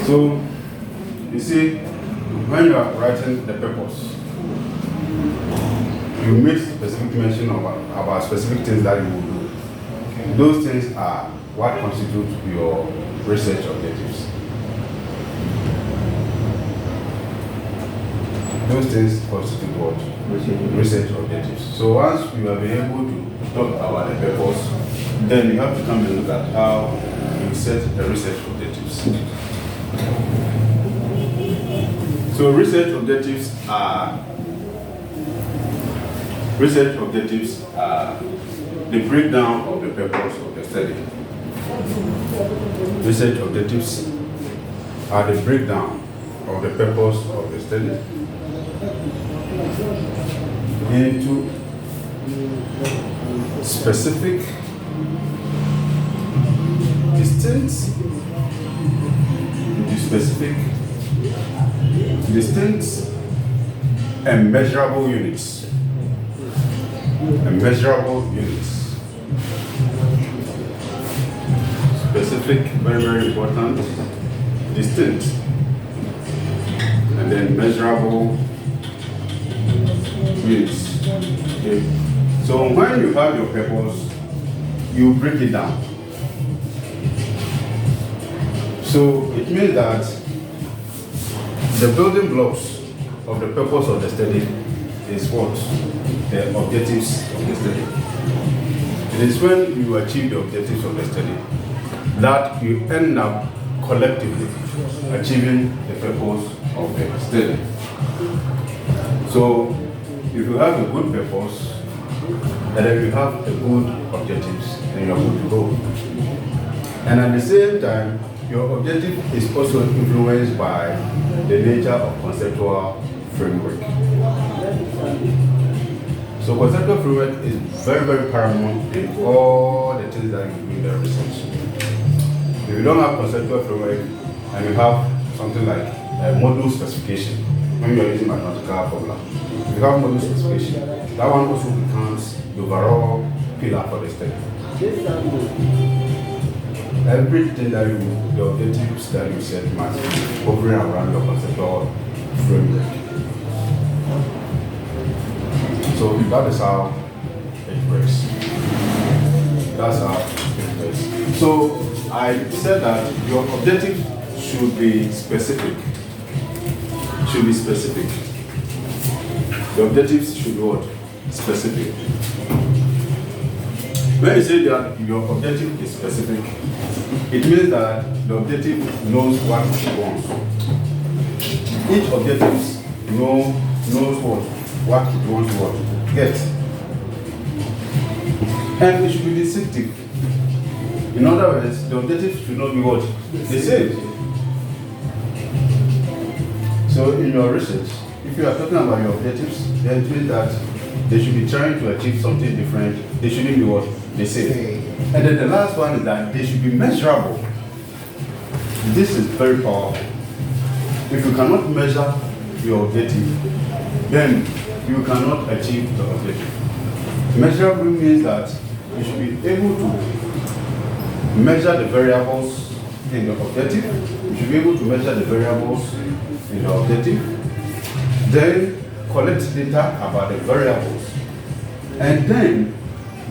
So, you see, when you are writing the purpose, you make specific mention about specific things that you will do. Those things are what constitutes your research objectives. Those things constitute what? Research objectives. So once you have been able to talk about the purpose, then you have to come and look at how you set the research objectives. So research objectives are the breakdown of the purpose of the study. Research objectives are the breakdown of the purpose of the study into specific, distinct, and measurable units. Specific, very, very important, distinct, and then measurable units. Okay. So when you have your purpose, you break it down. So it means that the building blocks of the purpose of the study is what? The objectives of the study. It is when you achieve the objectives of the study that you end up collectively achieving the purpose of the study. So if you have a good purpose and then you have a good objectives, then you are good to go. And at the same time, your objective is also influenced by the nature of conceptual framework. So conceptual framework is very, very paramount in all the things that you do in the research. If you don't have conceptual framework and you have something like a module specification, when you are using mathematical formula, if you have module specification, that one also becomes the overall pillar for the study. Everything that you do, the objectives that you set must be hovering around your conceptual framework. So that is how it works. That's how it works. So I said that your objective should be specific. The objectives should be what? Specific. When you say that your objective is specific, it means that the objective knows what it wants. Each objective knows what it wants to get. And it should be distinctive. In other words, the objective should not be what? The same. So in your research, if you are talking about your objectives, then it means that they should be trying to achieve something different. They shouldn't be what? The same. And then the last one is that they should be measurable. This is very powerful. If you cannot measure your objective, then you cannot achieve the objective. Measurable means that you should be able to measure the variables in your objective. You should be able to measure the variables in your objective. Then collect data about the variables. And then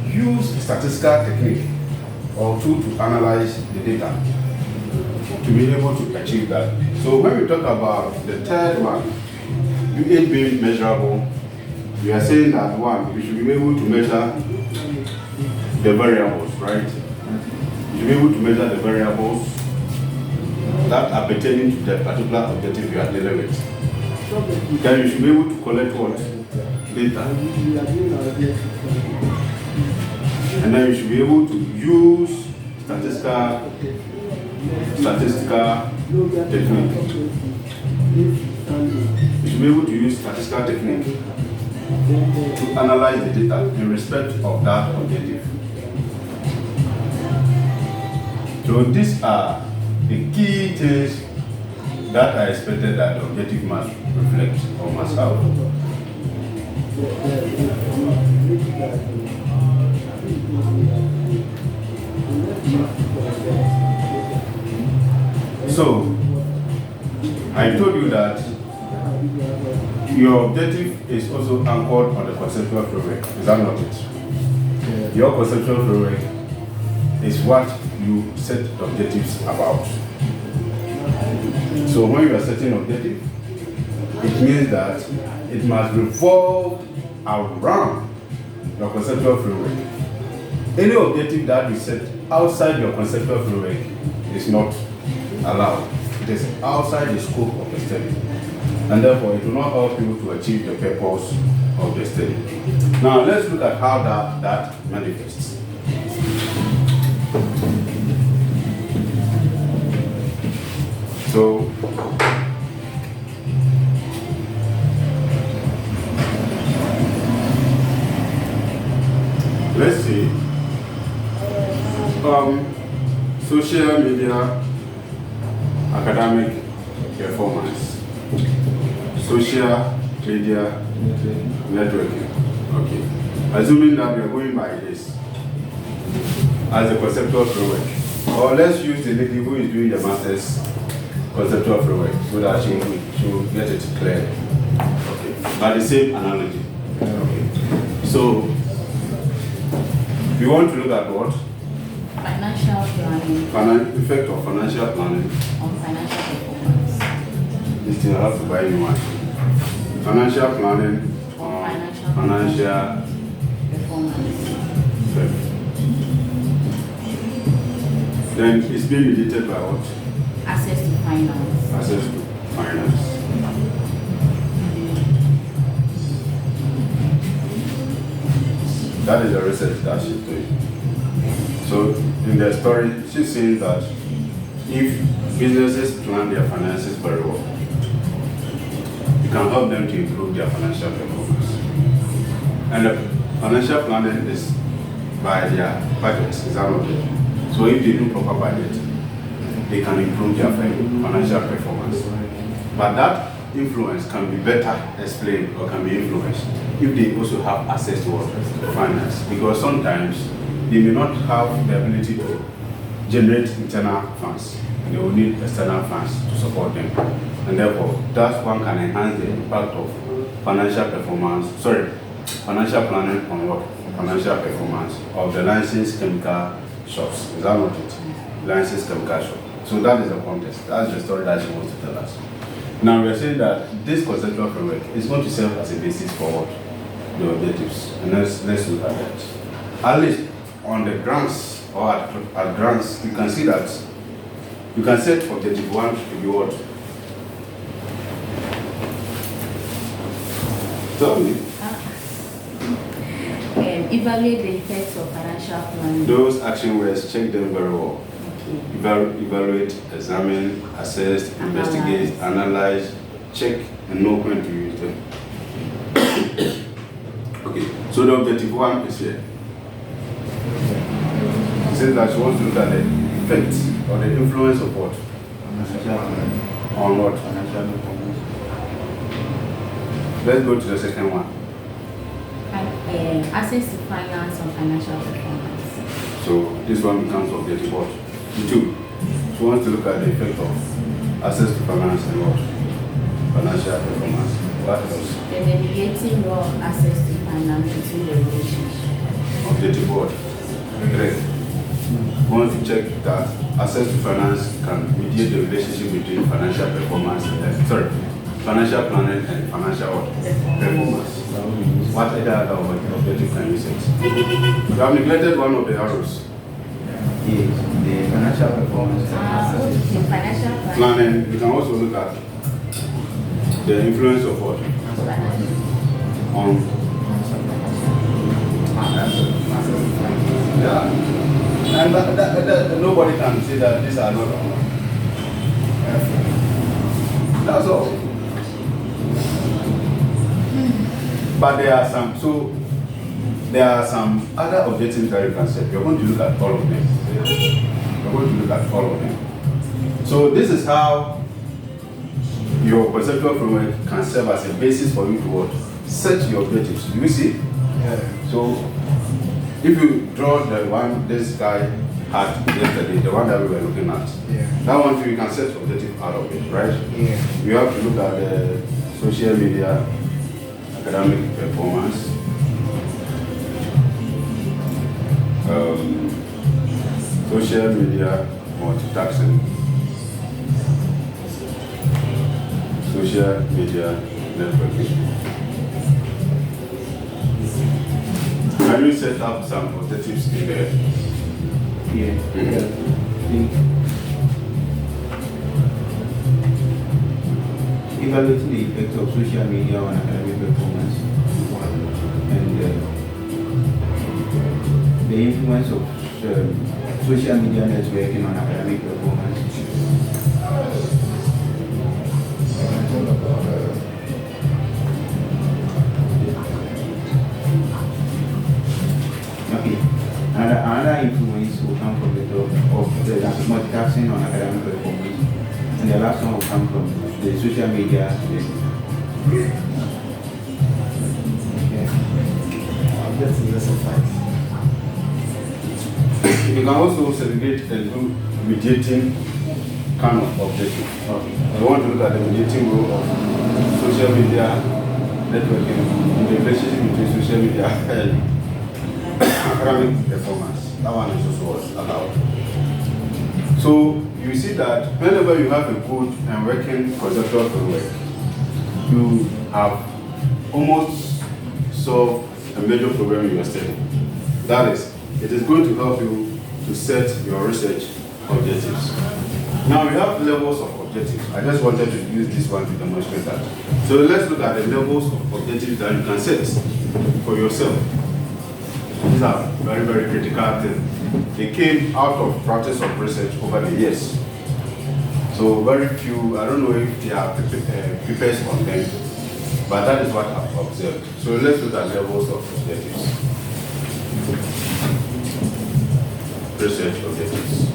use statistical technique or tool to analyze the data to be able to achieve that. So when we talk about the third one, it being measurable, we are saying that one, you should be able to measure the variables, right? You should be able to measure the variables that are pertaining to the particular objective you are dealing with. Then you should be able to collect what? Data. And then you should be able to use statistical technique. You should be able to use statistical technique to analyze the data in respect of that objective. So these are the key things that I expected that the objective must reflect or must have. you that your objective is also anchored on the conceptual framework. Is that not it? Yeah. Your conceptual framework is what you set the objectives about. So when you are setting objective, it means that it must revolve around your conceptual framework. Any objective that you set outside your conceptual framework is not allowed. It is outside the scope of the study. And therefore, it will not help you to achieve the purpose of the study. Now, let's look at how that manifests. So, let's see. Social media academic performance. Social media networking. Okay. Assuming that we are going by this as a conceptual framework. Or let's use the lady who is doing the master's conceptual framework so that she will get it clear. Okay. By the same analogy. Okay. So we want to look at what? Financial planning. Effect of financial planning on financial performance. This thing I have to buy new one. Financial planning on financial performance. Then it's being mediated by what? Access to finance. Access to finance. That is the research that she's doing. So in the story, she's saying that if businesses plan their finances very well, you can help them to improve their financial performance. And the financial planning is by their budgets, is that not it? So if they do proper budget, they can improve their financial performance. But that influence can be better explained or can be influenced if they also have access to finance. Because sometimes they may not have the ability to generate internal funds. They will need external funds to support them. And therefore, that one can enhance the impact of financial performance, financial planning on what? Financial performance of the licensed chemical shops. Is that not it? Licensed chemical shop. So that is the context. That's the story that she wants to tell us. Now we are saying that this conceptual framework is going to serve as a basis for what? The objectives. And let's look at that. At least on the grants or at grants, you can see that you can set objective 1 to be what? Tell me. Evaluate the effects of financial planning. Those action words, check them very well. Okay. Evaluate, examine, assess, investigate, analyze, check, and know when to use them. Okay, so the objective 1 is here. It says that she wants to look at the effect or the influence of what? On what? Let's go to the second one. Access to finance on financial performance. So this one becomes objective what? 2. She wants to look at the effect of access to finance and what? Financial performance. What else? The mediating your access to finance between the relationship. Objective what? 3. We want to check that access to finance can mediate the relationship between financial performance and financial planning and financial performance. What other objective can you set? You have neglected one of the arrows. The financial performance. Financial Planning. You can also look at the influence of what? On. Yeah. And nobody can say that these are not wrong. That's all. But there are some other objectives that you can set. You're going to look at all of them. You're going to look at all of them. So this is how your conceptual framework can serve as a basis for you to what? Set your objectives. Do you see? Yeah. So If you draw the one this guy had yesterday, the one that we were looking at, that one too, you can set objective out of it, right? Yeah. You have to look at the social media, academic performance, social media multitasking, social media networking. Can you set up some objectives in there? Yeah. Evaluating the effect of social media on academic performance and the influence of social media networking on academic performance. Okay. Another influence will come from the multitasking on academic performance, and the last one will come from the social media. You can also segregate and do mediating kind of objective. I want to look at the mediating role of social media networking in the relationship between social media and academic performance. That one is also what's allowed. So you see that whenever you have a good and working conceptual framework, you have almost solved a major problem in your study. That is, it is going to help you to set your research objectives. Now we have levels of objectives. I just wanted to use this one to demonstrate that. So let's look at the levels of objectives that you can set for yourself. These are very, very critical things. They came out of practice of research over the years. So very few, I don't know if they are papers on them, but that is what I've observed. So let's look at levels of objectives. Research objectives.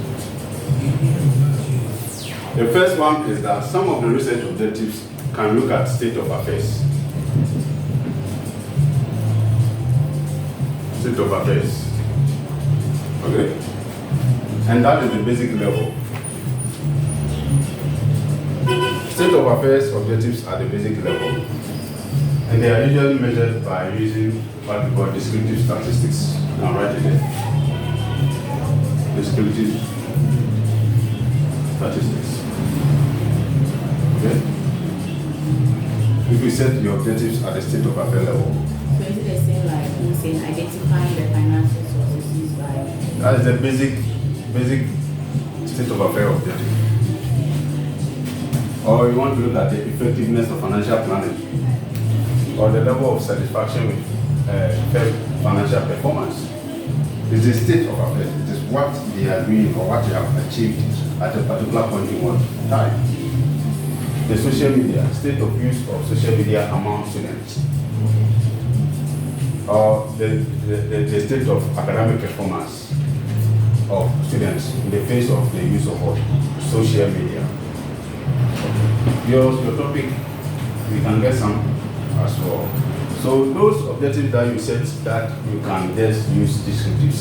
The first one is that some of the research objectives can look at state of affairs. State of affairs. Okay? And that is the basic level. State of affairs objectives are the basic level. And they are usually measured by using what we call descriptive statistics. Now write it there. Descriptive statistics. Okay? If we set the objectives at the state of affairs level. So is it the same like you saying identifying the financial sources used by? That is the basic state of affairs objective. Or you want to look at the effectiveness of financial planning, or the level of satisfaction with financial performance. It's the state of affairs. It is what they are doing or what they have achieved at a particular point in time. The social media, state of use of social media among students, or the state of academic performance of students in the face of the use of social media. Your topic, we can get some as well. So those objectives that you set that you can just use descriptive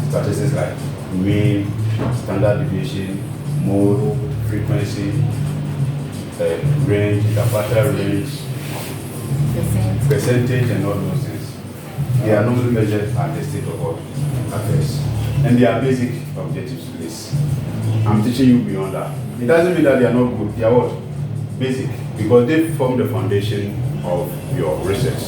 statistics like mean, standard deviation, mode, frequency, range, interquartile range, percentage, and all those things. They are normally measured at the state of affairs. And they are basic objectives, please. I'm teaching you beyond that. It doesn't mean that they are not good. They are what? Basic. Because they form the foundation of your research.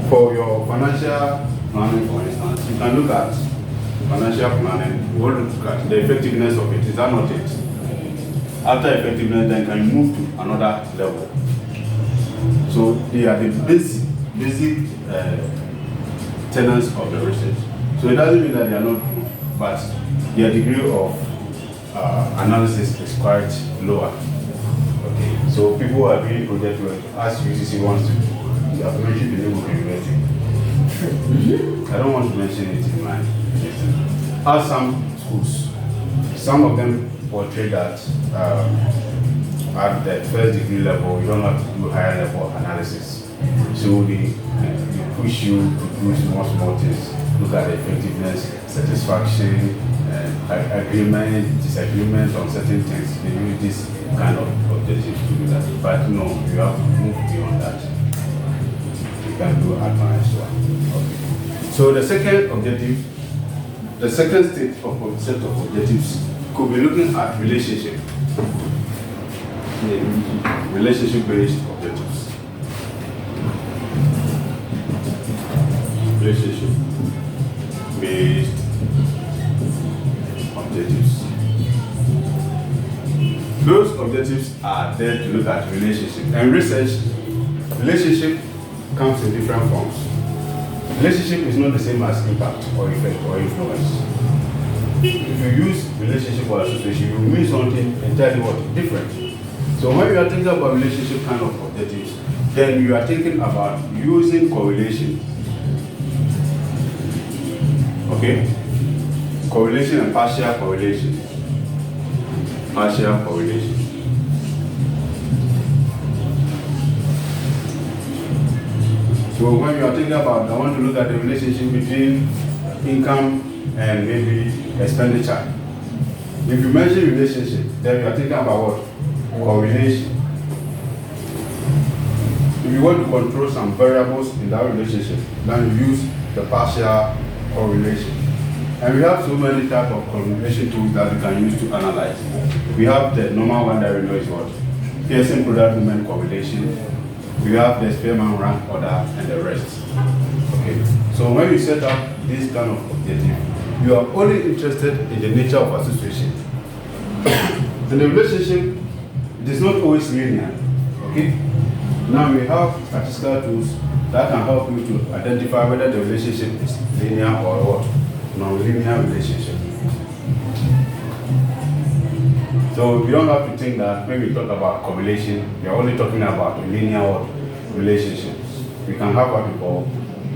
For your financial planning, for instance, you can look at financial planning. You want to look at the effectiveness of it. Is that not it? After effectiveness, then can you move to another level? So they are the basic tenets of the research. So it doesn't mean that they are not good, but their degree of analysis is quite lower. Okay, so people who are doing project work, as UCC wants to, you have mentioned the name of the university. I don't want to mention it in my listen. As some schools, some of them portray that at the first degree level, you don't have to do higher level analysis. So they push you to do small things. Look at the effectiveness, satisfaction, agreement, disagreement on certain things. They use this kind of objectives to do that. But no, you have to move beyond that. You can do advanced one. Okay. So the second objective, the second set of objectives could be looking at relationship. Relationship-based objectives. Relationship-based objectives. Those objectives are there to look at relationship. And research, relationship comes in different forms. Relationship is not the same as impact or effect or influence. If you use relationship or association, you mean something entirely different. So when you are thinking about relationship kind of objectives, then you are thinking about using correlation. Okay? Correlation and partial correlation. Partial correlation. So when you are thinking about, I want to look at the relationship between income and maybe expenditure. If you mention relationship, then you are thinking about what? Correlation. If you want to control some variables in that relationship, then you use the partial correlation. And we have so many types of correlation tools that we can use to analyze. We have the normal one that we know is what? Pearson product movement correlation. We have the Spearman rank order and the rest. Okay. So when you set up this kind of objective, you are only interested in the nature of association. In the relationship, it is not always linear. Okay? Now we have statistical tools that can help you to identify whether the relationship is linear or what? Non-linear relationship. So you don't have to think that when we talk about correlation, we are only talking about linear relationships. We can have what we call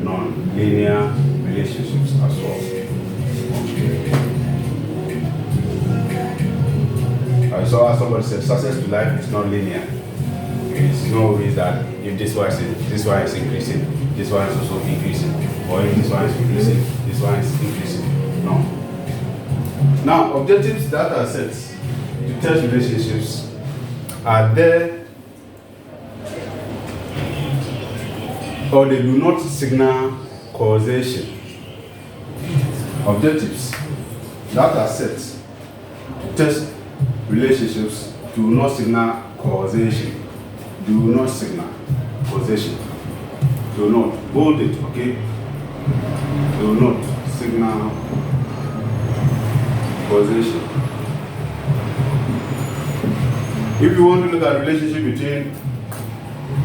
non-linear relationships as well. I saw somebody said success to life is not linear. It's not always that if this one is increasing, this one is also increasing. Or if this one is increasing, this one is increasing. No. Now, objectives that are set to test relationships are there, or they do not signal causation. Objectives that are set to test relationships do not signal causation. Do not signal causation. Do not bold it, okay? Do not signal causation. If you want to look at relationship between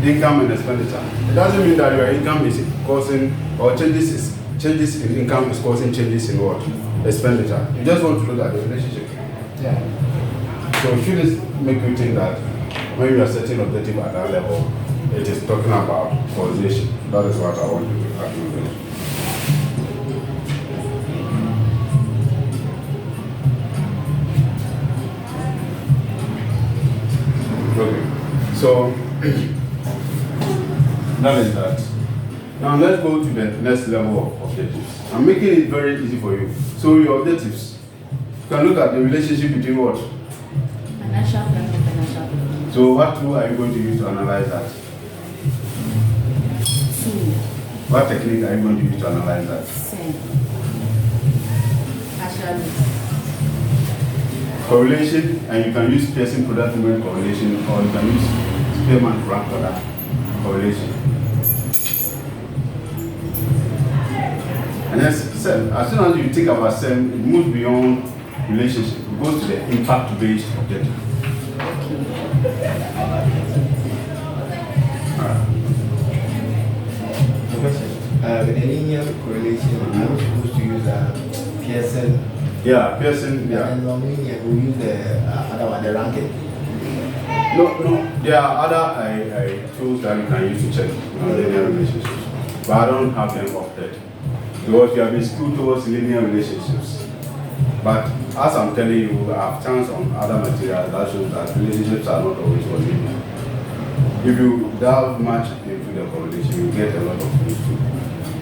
income and expenditure, it doesn't mean that your income is causing, or changes in income is causing changes in what? Expenditure. You just want to look at the relationship. Yeah. So should this make you think that when you are setting objective at that level, it is talking about causation? That is what I want to acknowledge. Okay, so that is that. Now let's go to the next level of objectives. I'm making it very easy for you. So your objectives, you can look at the relationship between what? Financial plan and financial plan. So what tool are you going to use to analyze that? What technique are you going to use to analyze that? Same. Partial. Correlation, and you can use Pearson product movement correlation, or you can use Spearman rank order correlation. And as soon as you think about SEM, it moves beyond relationship. It goes to the impact-based objective. With a linear correlation, I'm supposed to use Pearson. Yeah, Pearson, yeah. And non-linear, we use the other one, the ranking. No, there are other tools that you can use to check linear relationships. But I don't have them opted. Because you have been skewed towards linear relationships. But as I'm telling you, I have chance on other materials that shows that relationships are not always linear. If you delve much into the correlation, equation, you get a lot of things to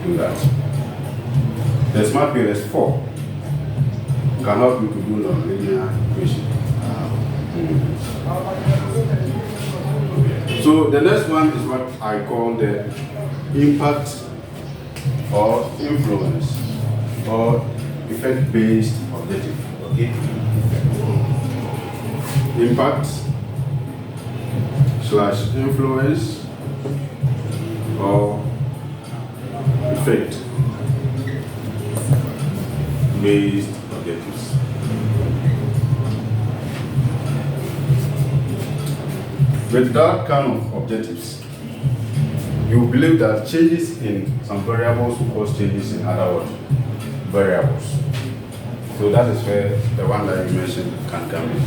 do that. The smart PLS4 can help you to do non-linear equation. So the next one is what I call the impact or influence or effect-based objective. Okay? Impact / influence or effect based objectives. With that kind of objectives, you believe that changes in some variables will cause changes in other variables. So that is where the one that you mentioned can come in.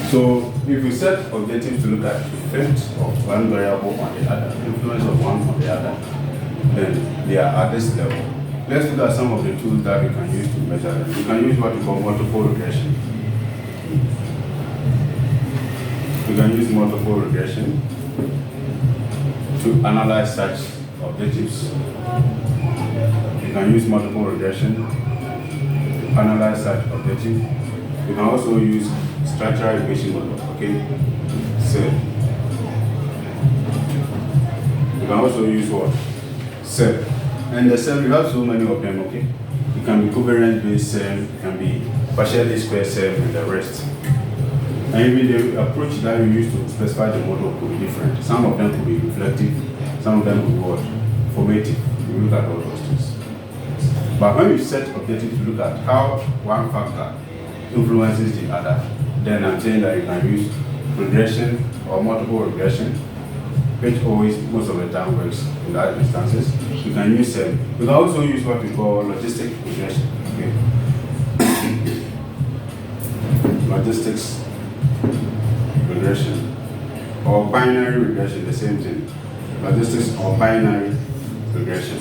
So if you set objectives to look at the effect of one variable on the other, influence of one on the other, then they are at this level. Let's look at some of the tools that we can use to measure them. You can use what we call multiple regression. You can use multiple regression to analyze such objectives. You can use multiple regression to analyze such objective. You can also use structural equation model. Okay, so you can also use what? Cell. And the cell, you have so many of them. Okay, it can be covariance based cell, it can be partially square cell, and the rest. And even the approach that you use to specify the model could be different. Some of them could be reflective, some of them could be what? Formative. You look at all those things. But when you set objectives to look at how one factor influences the other, then I'm saying that you can use regression or multiple regression, which always most of the time works in that instances. You can use them. You can also use what we call logistic regression. Okay. Logistics regression or binary regression, the same thing. Logistics or binary regression.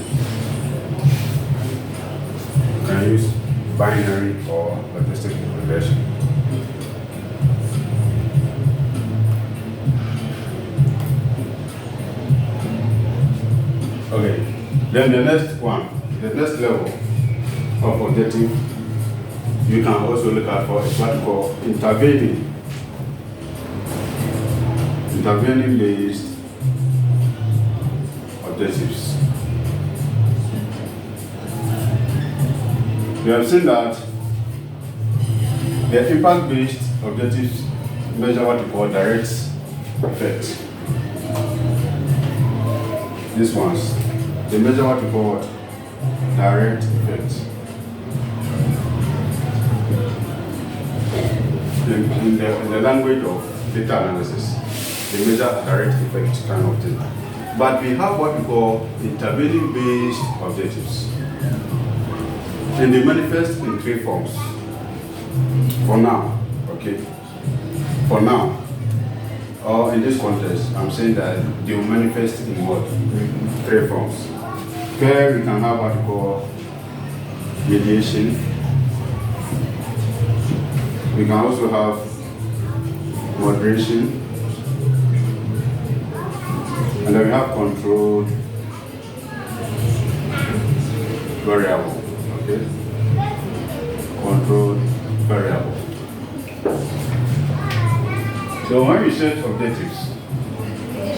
You can use binary or logistic regression. Okay. Then the next one, the next level of objective you can also look at for is what we call intervening based objectives. We have seen that the impact based objectives measure what we call direct effect. These ones, they measure what we call direct effect. In the language of data analysis, they measure a direct effect kind of thing. But we have what we call intervening based objectives. And they manifest in three forms. For now, okay? For now, or in this context, I'm saying that they will manifest in what? Three forms. Here we can have what we call mediation. We can also have moderation. And then we have controlled variable. Okay? Controlled variable. So when we set objectives,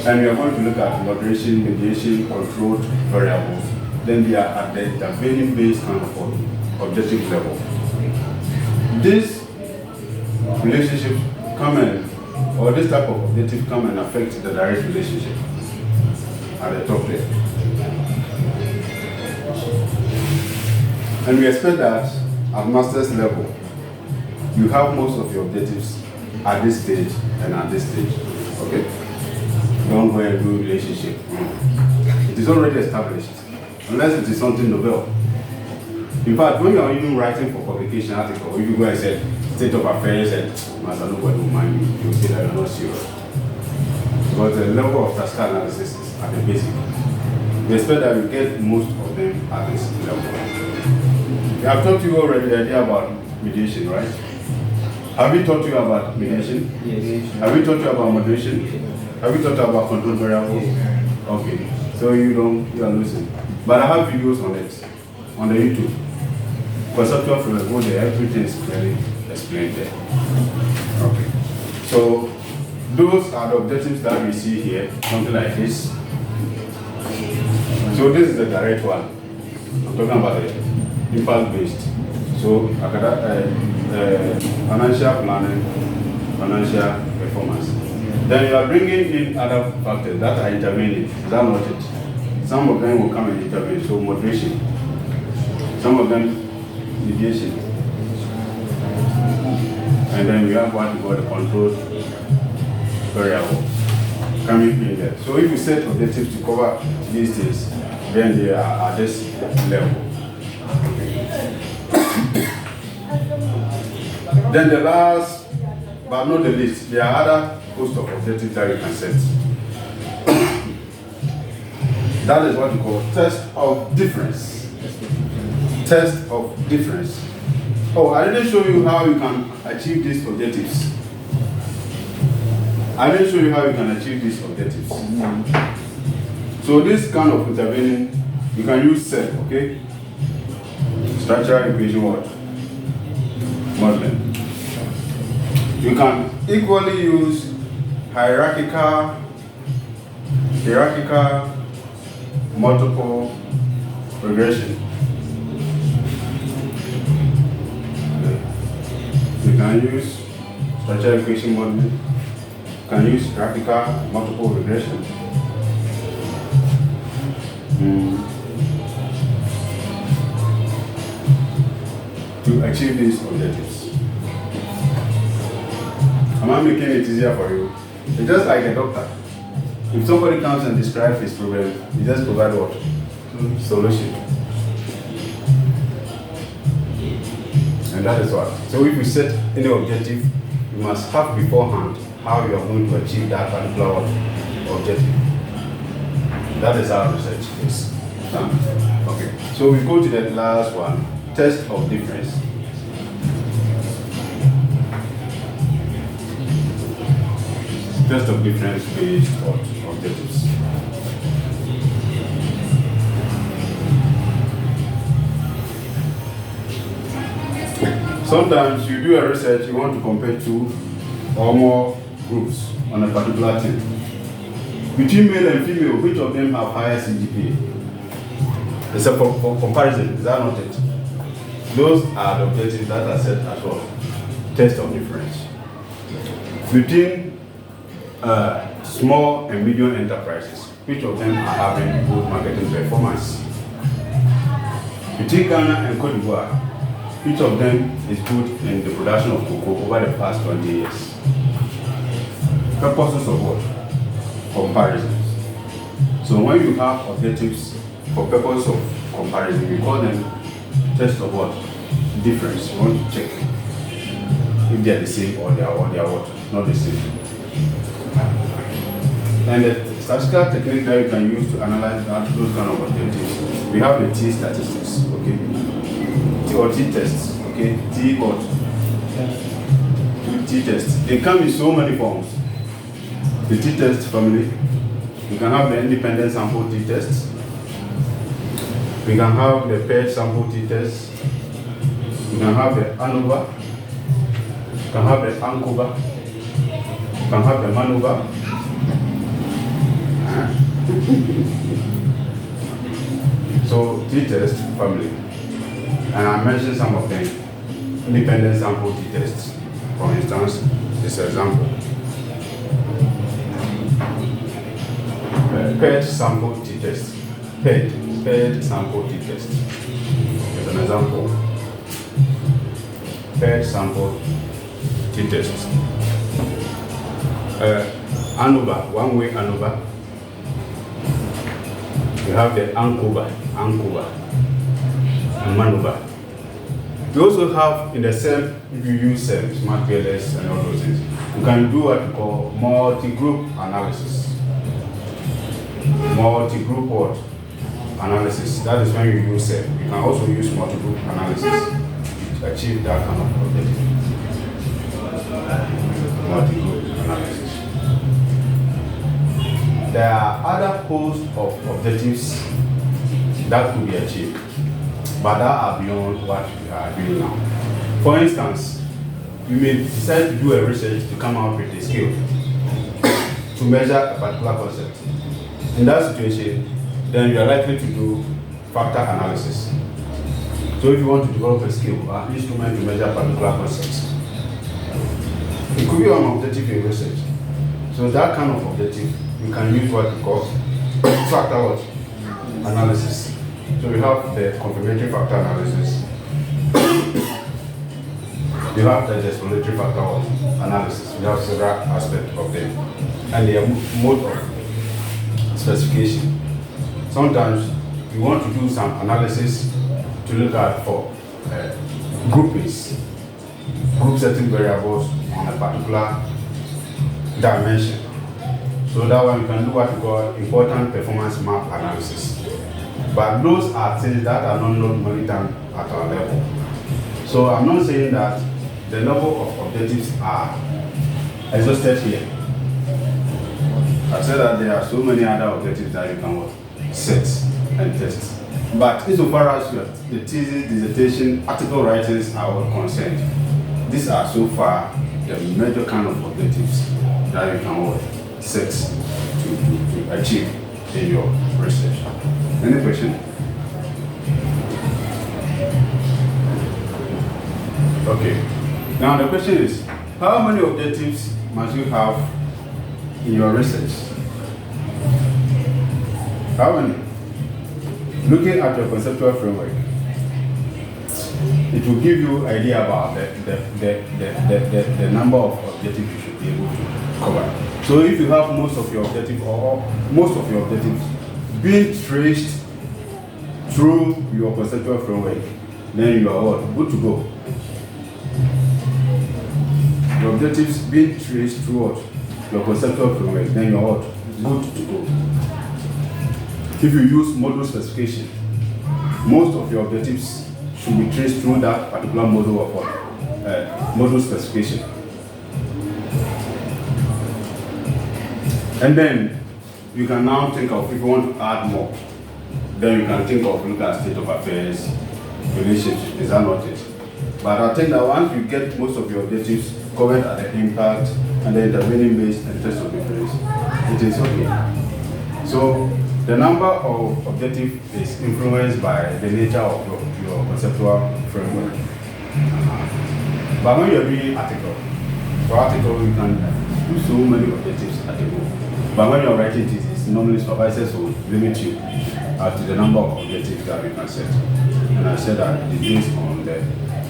and we are going to look at moderation, mediation, controlled variables, then they are at the intervening based kind of objective level. This relationship come in, or this type of objective come and affect the direct relationship at the top there. And we expect that at master's level, you have most of your objectives at this stage and at this stage. Okay? Don't go and do relationship. It is already established, unless it is something novel. In fact, when you are even writing for publication article, if you go and say state of affairs and master nobody will mind you, you will say that you are not serious. But the level of statistical analysis is at the basic. We expect that we get most of them at this level. I've talked to you already the idea about mediation, right? Have we taught you about mediation? Yes. Have we taught you about moderation? Have we taught you about control variables? Okay, so you are losing. But I have videos on it, on the YouTube. Conceptual framework, go there, everything is clearly explained there. Okay, so those are the objectives that we see here, something like this. So this is the direct one. I'm talking about the impact-based. So financial planning, financial performance. Then you are bringing in other factors that are intervening. Is that not it? Some of them will come and intervene. So moderation. Some of them deviation. And then we have what we call the control variable coming in there. So if you set objectives to cover these things, then they are at this level. Then the last, but not the least, there are other host of objectives that you can set. That is what we call test of difference. Test of difference. Oh, I didn't show you how you can achieve these objectives. I didn't show you how you can achieve these objectives. So this kind of intervening, you can use set, okay? Structural equation what? Modeling. You can equally use hierarchical multiple regression. Okay. You can use structural equation modeling. You can use hierarchical multiple regression. To achieve these objectives. Am I making it easier for you? It's just like a doctor. If somebody comes and describes his problem, you just provide what? Solution. And that is what. So if you set any objective, you must have beforehand how you are going to achieve that particular objective. That is how research is done. Okay. So we go to the last one. Test of difference. Test of difference based on objectives. Sometimes you do a research, you want to compare two or more groups on a particular thing. Between male and female, which of them have higher CGPA? Except for comparison, is that not it? Those are the objectives that are set as well. Test of difference. Between small and medium enterprises, which of them are having good marketing performance? Between Ghana and Cote d'Ivoire, which of them is good in the production of cocoa over the past 20 years? Purposes of what? Comparisons. So when you have objectives for purpose of comparison, we call them test of what? Difference. You want to check if they are the same or they are what? Not the same. And the statistical technique that you can use to analyze those kind of objectives, we have the T statistics, okay? T or T tests, okay? T what? T tests. They come in so many forms. The T test family. You can have the independent sample T test. We can have the paired sample T test. You can have the ANOVA. You can have the ANCOVA. You can have the MANOVA. So T-test family, and I mentioned some of them. Independent sample T-tests, for instance, this example. Paired sample T-test, paired sample T-test. As an example, paired sample T-test. ANOVA, one-way ANOVA. You have the ANCOVA, and MANOVA. You also have in the SEM, if you use SEM, Smart PLS and all those things, you can do what we call multi-group analysis. Multi-group what? Analysis. That is when you use SEM. You can also use multi-group analysis to achieve that kind of objective. Multi-group analysis. there are other host of objectives that could be achieved, but that are beyond what we are doing now. For instance, you may decide to do a research to come out with a scale to measure a particular concept. In that situation, then you are likely to do factor analysis. So if you want to develop a scale, an instrument to measure particular concepts, it could be an objective in research. So that kind of objective, you can use what we call factor analysis. So we have the complementary factor analysis. You have the exploratory factor analysis. We have several aspects of them. And the mode of specification. Sometimes you want to do some analysis to look at for groupings, group setting variables on a particular dimension. So that one you can do what we call important performance map analysis. But those are things that are not normally done at our level. So I'm not saying that the level of objectives are exhausted here. I said that there are so many other objectives that you can set and test. But insofar as the thesis, dissertation, article writings are all concerned, these are so far the major kind of objectives that you can set to achieve in your research. Any question? Okay. Now the question is, how many objectives must you have in your research? How many? Looking at your conceptual framework, it will give you an idea about the number of objectives you should be able to cover. So if you have most of your objectives being traced through your conceptual framework, then you are what? Good to go. Your objectives being traced through what? Your conceptual framework, then you are what? Good to go. If you use model specification, most of your objectives should be traced through that particular model of what? Model specification. And then you can now think of, if you want to add more, then you can think of look at state of affairs, relationship. Is that not it? But I think that once you get most of your objectives covered at the impact and the intervening base and test of difference, it is okay. So the number of objectives is influenced by the nature of your conceptual framework. But when you're doing article, for article you can do so many objectives at the go. But when you're writing thesis, normally supervisors will limit you to the number of objectives that you can set. And I said that it is based on the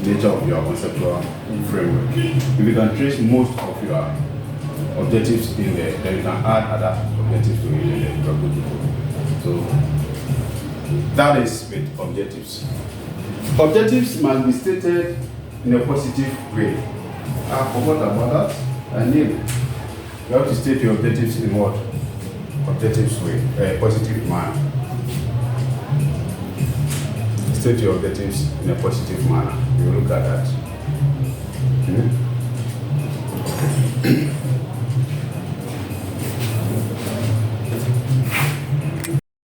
nature of your conceptual framework. If you can trace most of your objectives in there, then you can add other objectives to it and then you are good to go. So that is with objectives. Objectives must be stated in a positive way. I forgot about that. I need it. You have to state your objectives in what? Objectives way, a positive manner. State your objectives in a positive manner. You look at that.